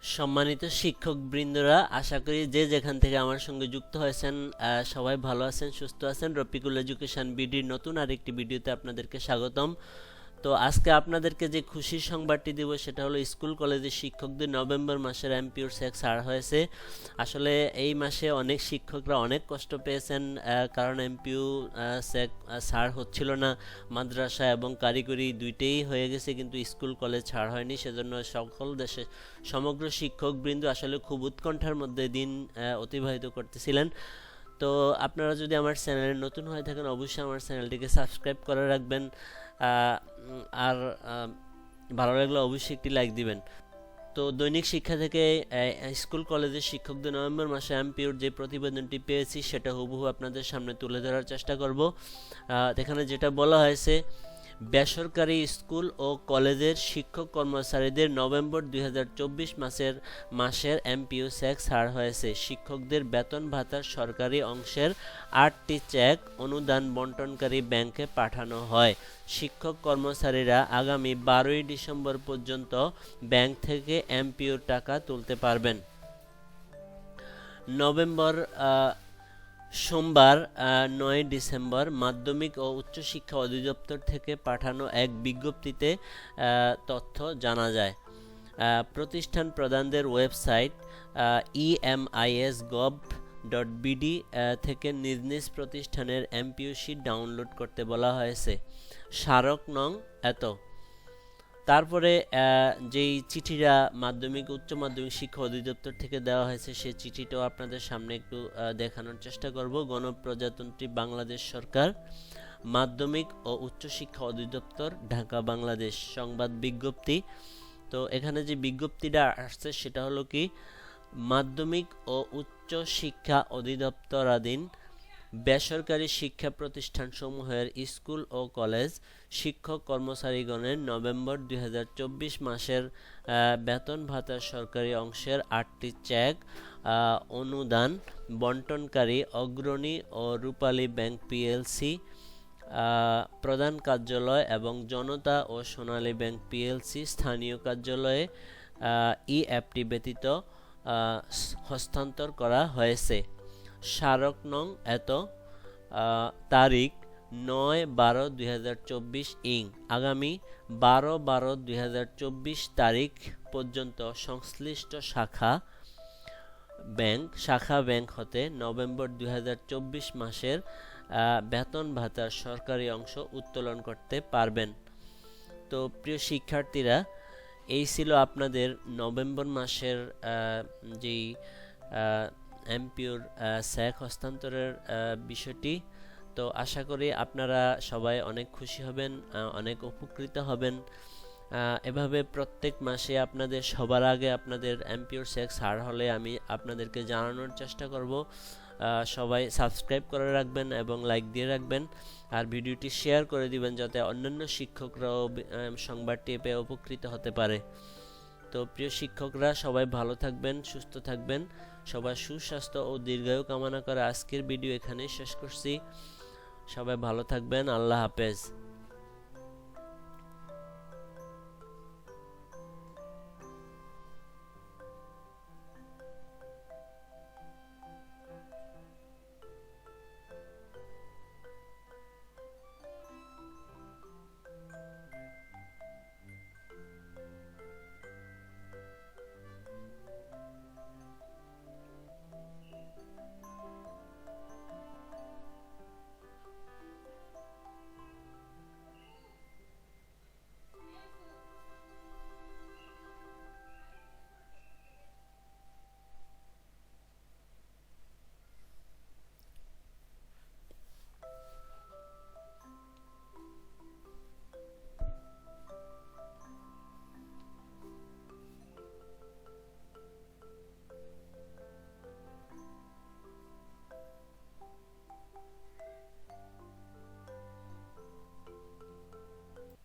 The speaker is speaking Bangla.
সম্মানিত শিক্ষকবৃন্দরা, আশা করি যে যেখান থেকে আমার সঙ্গে যুক্ত হয়েছেন সবাই ভালো আছেন, সুস্থ আছেন। রফিকুল এডুকেশন বিডির নতুন আরেকটি ভিডিওতে আপনাদেরকে স্বাগতম। তো আজকে আপনাদেরকে যে খুশির সংবাদটি দেব সেটা হলো স্কুল কলেজের শিক্ষকদের নভেম্বর মাসের এমপিওর চেক ছাড় হয়েছে। আসলে এই মাসে অনেক শিক্ষকরা অনেক কষ্ট পেয়েছেন, কারণ এমপিও চেক ছাড় হচ্ছিল না। মাদ্রাসা এবং কারিগরি দুইটাই হয়ে গেছে, কিন্তু স্কুল কলেজ ছাড় হয়নি। সেজন্য সকল দেশে সমগ্র শিক্ষকবৃন্দ আসলে খুব উৎকণ্ঠার মধ্যে দিন অতিবাহিত করতেছিলেন। তো আপনারা যদি আমার চ্যানেলে নতুন হয়ে থাকেন, অবশ্যই আমার চ্যানেলটিকে সাবস্ক্রাইব করে রাখবেন। আর ভালো লাগলে অবশ্যই একটি লাইক দিবেন। তো দৈনিক শিক্ষা থেকে স্কুল কলেজের শিক্ষকদের নভেম্বর মাসে এমপিওর যে প্রতিবেদনটি পেয়েছি সেটা হুবহু আপনাদের সামনে তুলে ধরার চেষ্টা করব। এখানে যেটা বলা হয়েছে, বেসরকারি স্কুল ও কলেজের শিক্ষক কর্মচারীদের নভেম্বর 2024 মাসের এমপিও চেক ছাড় হয়েছে। শিক্ষকদের বেতন ভাতার সরকারি অংশের 8টি চেক অনুদান বণ্টনকারী ব্যাংকে পাঠানো হয়। শিক্ষক কর্মচারীরা আগামী 12ই ডিসেম্বর পর্যন্ত ব্যাংক থেকে এমপিওর টাকা তুলতে পারবেন। নভেম্বর সোমবার 9 ডিসেম্বর মাধ্যমিক ও উচ্চশিক্ষা অধিদপ্তর থেকে পাঠানো এক বিজ্ঞপ্তিতে তথ্য জানা যায়। প্রতিষ্ঠান প্রধানদের ওয়েবসাইট emis.gov.bd থেকে নিজ নিজ প্রতিষ্ঠানের এমপিও শীট ডাউনলোড করতে বলা হয়েছে। স্মারক নং এত। তারপরে যেই চিঠিটা মাধ্যমিক উচ্চ মাধ্যমিক শিক্ষা অধিদপ্তর থেকে দেওয়া হয়েছে সেই চিঠিটাও আপনাদের সামনে একটু দেখানোর চেষ্টা করব। গণপ্রজাতন্ত্রী বাংলাদেশ সরকার, মাধ্যমিক ও উচ্চ শিক্ষা অধিদপ্তর, ঢাকা, বাংলাদেশ। সংবাদ বিজ্ঞপ্তি। তো এখানে যে বিজ্ঞপ্তিটা আসছে সেটা হলো কি, মাধ্যমিক ও উচ্চ শিক্ষা অধিদপ্তরাধীন বেসরকারি শিক্ষা প্রতিষ্ঠানসমূহের স্কুল ও কলেজ শিক্ষক কর্মচারীগণের নভেম্বর 2024 মাসের বেতন ভাতার সরকারি অংশের 8টি চেক অনুদান বণ্টনকারী অগ্রণী ও রূপালী ব্যাংক পিএলসি প্রধান কার্যালয় এবং জনতা ও সোনালী ব্যাংক পিএলসি স্থানীয় কার্যালয়ে ইএফটি ব্যতীত হস্তান্তর করা হয়েছে। স্মারক নং এত। তারিখ 9/12/2024 ইং। আগামী 12/12/2024 তারিখ পর্যন্ত সংশ্লিষ্ট শাখা ব্যাংক হতে নভেম্বর 2024 মাসের বেতন ভাতার সরকারি অংশ উত্তোলন করতে পারবেন। তো প্রিয় শিক্ষার্থীরা, এই ছিল আপনাদের নভেম্বর মাসের যেই এমপিওর চেক হস্তান্তরের বিষয়টি। তো আশা করি আপনারা সবাই অনেক খুশি হবেন, অনেক উপকৃত হবেন। এভাবে প্রত্যেক মাসে আপনাদের সবার আগে আপনাদের এমপিওর চেক ছাড় হলে আমি আপনাদেরকে জানানোর চেষ্টা করব। সবাই সাবস্ক্রাইব করে রাখবেন এবং লাইক দিয়ে রাখবেন, আর ভিডিওটি শেয়ার করে দিবেন যাতে অন্যান্য শিক্ষকরাও সংবাদটি পেয়ে উপকৃত হতে পারে। তো প্রিয় শিক্ষকরা, সবাই ভালো থাকবেন, সুস্থ থাকবেন। সবার সুস্বাস্থ্য ও দীর্ঘায়ু কামনা করে আজকের ভিডিও এখানেই শেষ করছি। সবাই ভালো থাকবেন। আল্লাহ হাফেজ।